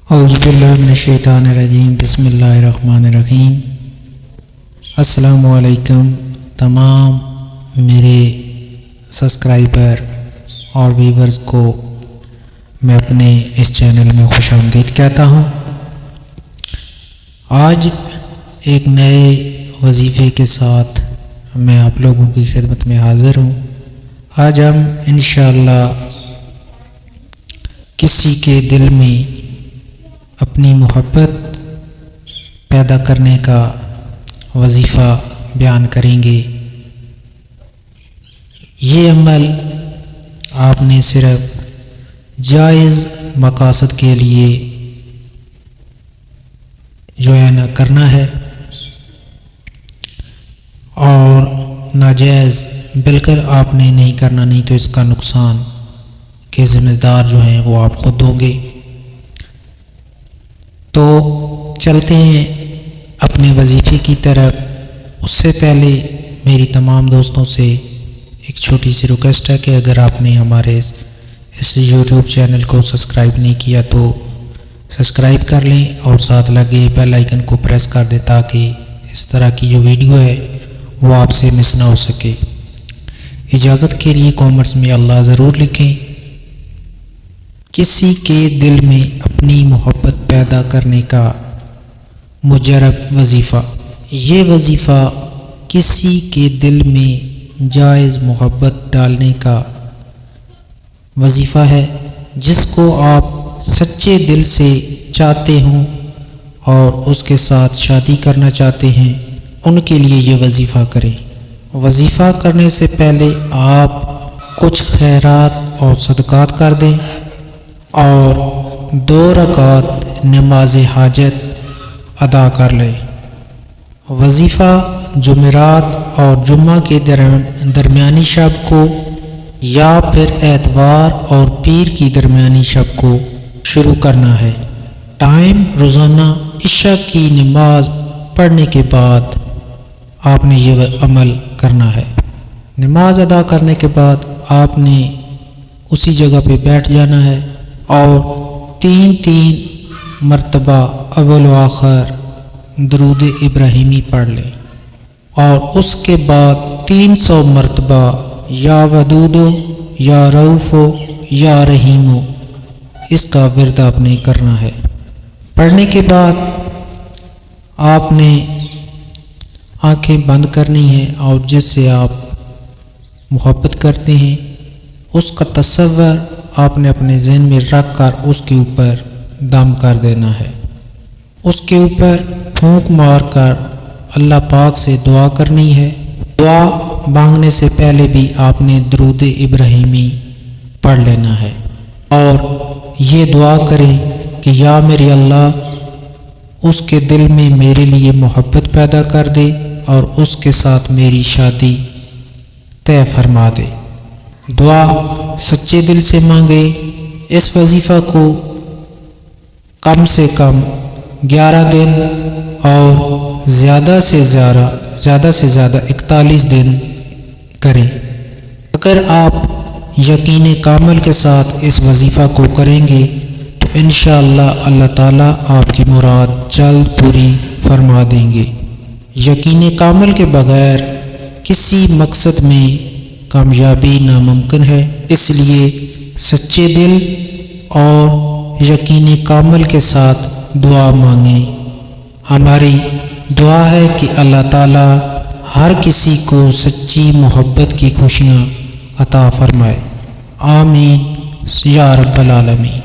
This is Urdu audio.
اعوذ باللہ من الشیطان الرجیم، بسم اللہ الرحمن الرحیم۔ السلام علیکم تمام میرے سبسکرائبر اور ویورز کو میں اپنے اس چینل میں خوش آمدید کہتا ہوں۔ آج ایک نئے وظیفے کے ساتھ میں آپ لوگوں کی خدمت میں حاضر ہوں۔ آج ہم انشاءاللہ کسی کے دل میں اپنی محبت پیدا کرنے کا وظیفہ بیان کریں گے۔ یہ عمل آپ نے صرف جائز مقاصد کے لیے جو ہے نا کرنا ہے، اور ناجائز بالکل آپ نے نہیں کرنا، نہیں تو اس کا نقصان کے ذمہ دار جو ہیں وہ آپ خود ہوں گے۔ تو چلتے ہیں اپنے وظیفے کی طرف۔ اس سے پہلے میری تمام دوستوں سے ایک چھوٹی سی ریکویسٹ ہے کہ اگر آپ نے ہمارے اس یوٹیوب چینل کو سبسکرائب نہیں کیا تو سبسکرائب کر لیں اور ساتھ لگے بیل آئیکن کو پریس کر دیں تاکہ اس طرح کی جو ویڈیو ہے وہ آپ سے مس نہ ہو سکے۔ اجازت کے لیے کامنٹس میں اللہ ضرور لکھیں۔ کسی کے دل میں اپنی محبت پیدا کرنے کا مجرب وظیفہ، یہ وظیفہ کسی کے دل میں جائز محبت ڈالنے کا وظیفہ ہے۔ جس کو آپ سچے دل سے چاہتے ہوں اور اس کے ساتھ شادی کرنا چاہتے ہیں، ان کے لیے یہ وظیفہ کریں۔ وظیفہ کرنے سے پہلے آپ کچھ خیرات اور صدقات کر دیں اور 2 رکعت نماز حاجت ادا کر لیں۔ وظیفہ جمعرات اور جمعہ کے درمیانی شب کو یا پھر اتوار اور پیر کی درمیانی شب کو شروع کرنا ہے۔ ٹائم روزانہ عشاء کی نماز پڑھنے کے بعد آپ نے یہ عمل کرنا ہے۔ نماز ادا کرنے کے بعد آپ نے اسی جگہ پہ بیٹھ جانا ہے اور 3 مرتبہ اول و آخر درود ابراہیمی پڑھ لیں، اور اس کے بعد 300 مرتبہ یا ودودو یا رؤوفو یا رحیمو اس کا ورد آپ نے کرنا ہے۔ پڑھنے کے بعد آپ نے آنکھیں بند کرنی ہیں اور جس سے آپ محبت کرتے ہیں اس کا تصور آپ نے اپنے ذہن میں رکھ کر اس کے اوپر دم کر دینا ہے۔ اس کے اوپر پھونک مار کر اللہ پاک سے دعا کرنی ہے۔ دعا مانگنے سے پہلے بھی آپ نے درود ابراہیمی پڑھ لینا ہے اور یہ دعا کریں کہ یا میرے اللہ اس کے دل میں میرے لیے محبت پیدا کر دے اور اس کے ساتھ میری شادی طے فرما دے۔ دعا سچے دل سے مانگے۔ اس وظیفہ کو کم سے کم 11 دن اور زیادہ سے زیادہ 41 دن کریں۔ اگر آپ یقین کامل کے ساتھ اس وظیفہ کو کریں گے تو انشاءاللہ اللہ تعالیٰ آپ کی مراد جلد پوری فرما دیں گے۔ یقین کامل کے بغیر کسی مقصد میں کامیابی ناممکن ہے، اس لیے سچے دل اور یقین کامل کے ساتھ دعا مانگیں۔ ہماری دعا ہے کہ اللہ تعالیٰ ہر کسی کو سچی محبت کی خوشیاں عطا فرمائے۔ آمین یا رب العالمین۔